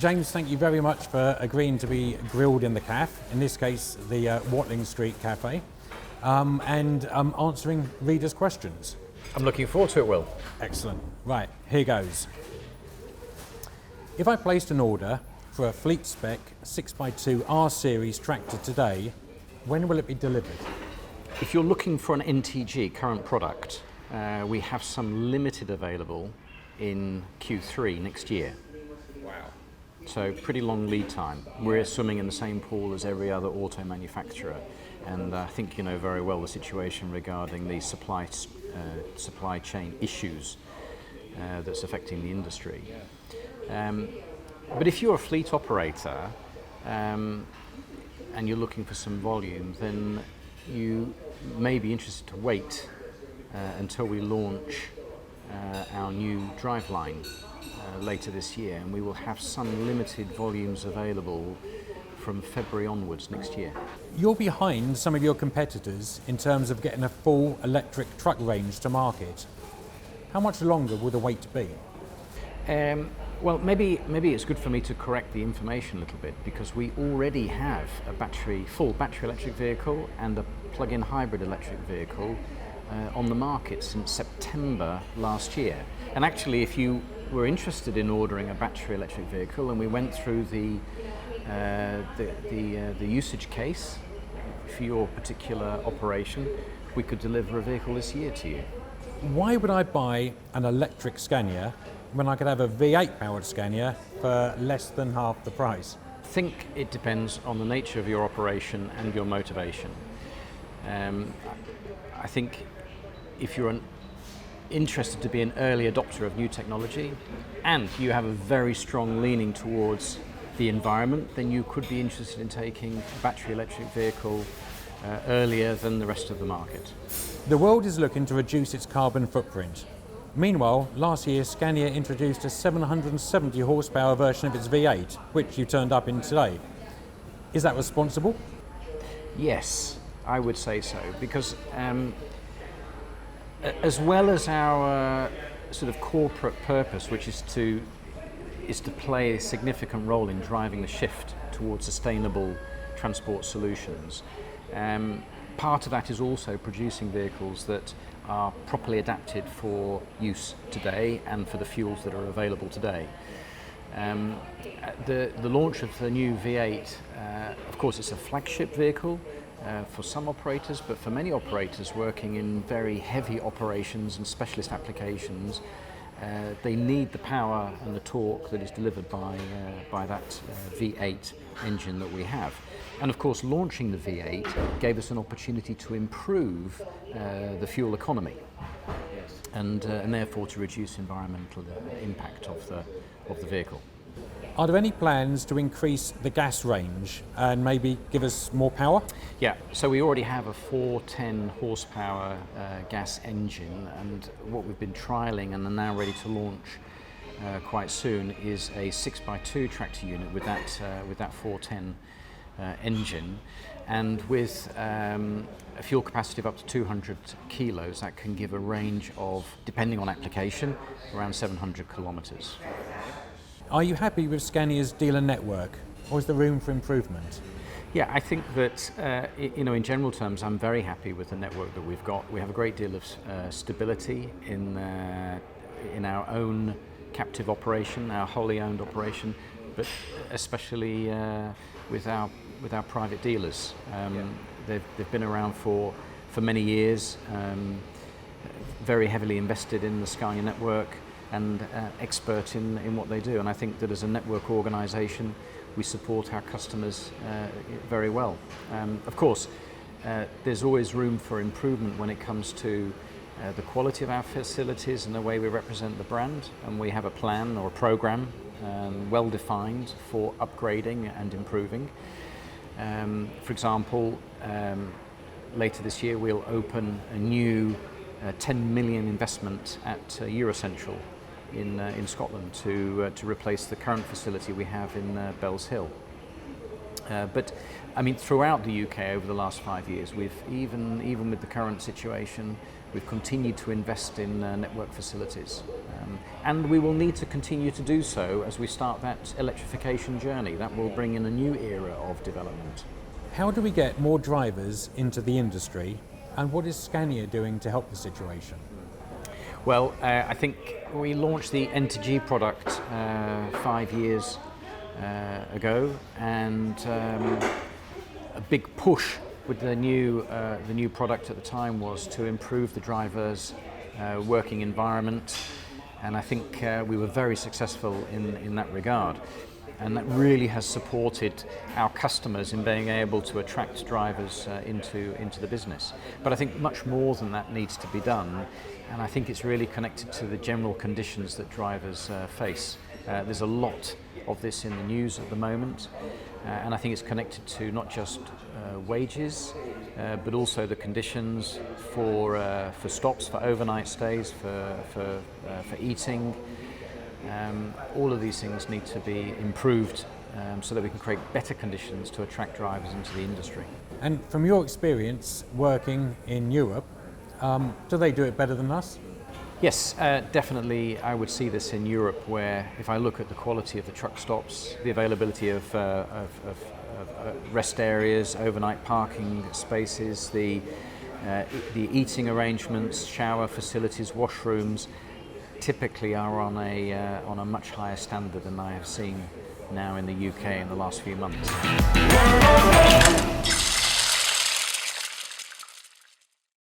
James, thank you very much for agreeing to be grilled in the cafe, in this case the Watling Street Cafe, and answering readers' questions. I'm looking forward to it, Will. Excellent. Right, here goes. If I placed an order for a fleet spec 6x2 R Series tractor today, when will it be delivered? If you're looking for an NTG current product, we have some limited available in Q3 next year. Wow. So pretty long lead time. We're swimming in the same pool as every other auto manufacturer, and I think you know very well the situation regarding the supply chain issues that's affecting the industry. But if you're a fleet operator and you're looking for some volume, then you may be interested to wait until we launch our new driveline later this year, and we will have some limited volumes available from February onwards next year. You're behind some of your competitors in terms of getting a full electric truck range to market. How much longer will the wait be? Well, maybe it's good for me to correct the information a little bit, because we already have a full battery electric vehicle and a plug-in hybrid electric vehicle on the market since September last year. And actually, if you were interested in ordering a battery electric vehicle, and we went through the usage case for your particular operation, we could deliver a vehicle this year to you. Why would I buy an electric Scania when I could have a V8 powered Scania for less than half the price? I think it depends on the nature of your operation and your motivation. I think if you're interested to be an early adopter of new technology and you have a very strong leaning towards the environment, then you could be interested in taking a battery electric vehicle earlier than the rest of the market. The world is looking to reduce its carbon footprint. Meanwhile, last year Scania introduced a 770 horsepower version of its V8, which you turned up in today. Is that responsible? Yes, I would say so, because as well as our sort of corporate purpose, which is to play a significant role in driving the shift towards sustainable transport solutions, part of that is also producing vehicles that are properly adapted for use today and for the fuels that are available today. The launch of the new V8, of course, it's a flagship vehicle for some operators, but for many operators working in very heavy operations and specialist applications, they need the power and the torque that is delivered by that V8 engine that we have. And of course, launching the V8 gave us an opportunity to improve the fuel economy, and therefore to reduce environmental impact of the vehicle. Are there any plans to increase the gas range and maybe give us more power? Yeah, so we already have a 410 horsepower gas engine, and what we've been trialling and are now ready to launch quite soon is a 6x2 tractor unit with that 410 engine, and with a fuel capacity of up to 200 kilos, that can give a range of, depending on application, around 700 kilometres. Are you happy with Scania's dealer network, or is there room for improvement? Yeah, I think that in general terms, I'm very happy with the network that we've got. We have a great deal of stability in our own captive operation, our wholly owned operation, but especially with our private dealers. They've been around for many years, very heavily invested in the Scania network, and expert in what they do. And I think that as a network organisation, we support our customers very well. Of course, there's always room for improvement when it comes to the quality of our facilities and the way we represent the brand. And we have a plan or a programme well defined for upgrading and improving. For example, later this year we'll open a new 10 million investment at Eurocentral in Scotland to replace the current facility we have in Bells Hill. But I mean, throughout the UK over the last 5 years, we've even with the current situation, we've continued to invest in network facilities, and we will need to continue to do so as we start that electrification journey. That will bring in a new era of development. How do we get more drivers into the industry, and what is Scania doing to help the situation? Well, I think we launched the N2G product 5 years ago, and a big push with the new product at the time was to improve the driver's working environment, and I think we were very successful in that regard. And that really has supported our customers in being able to attract drivers into the business. But I think much more than that needs to be done, and I think it's really connected to the general conditions that drivers face. There's a lot of this in the news at the moment, and I think it's connected to not just wages, but also the conditions for stops, for overnight stays, for eating. All of these things need to be improved so that we can create better conditions to attract drivers into the industry. And from your experience working in Europe, do they do it better than us? Yes, definitely I would see this in Europe, where if I look at the quality of the truck stops, the availability of rest areas, overnight parking spaces, the eating arrangements, shower facilities, washrooms, typically are on a much higher standard than I have seen now in the UK in the last few months.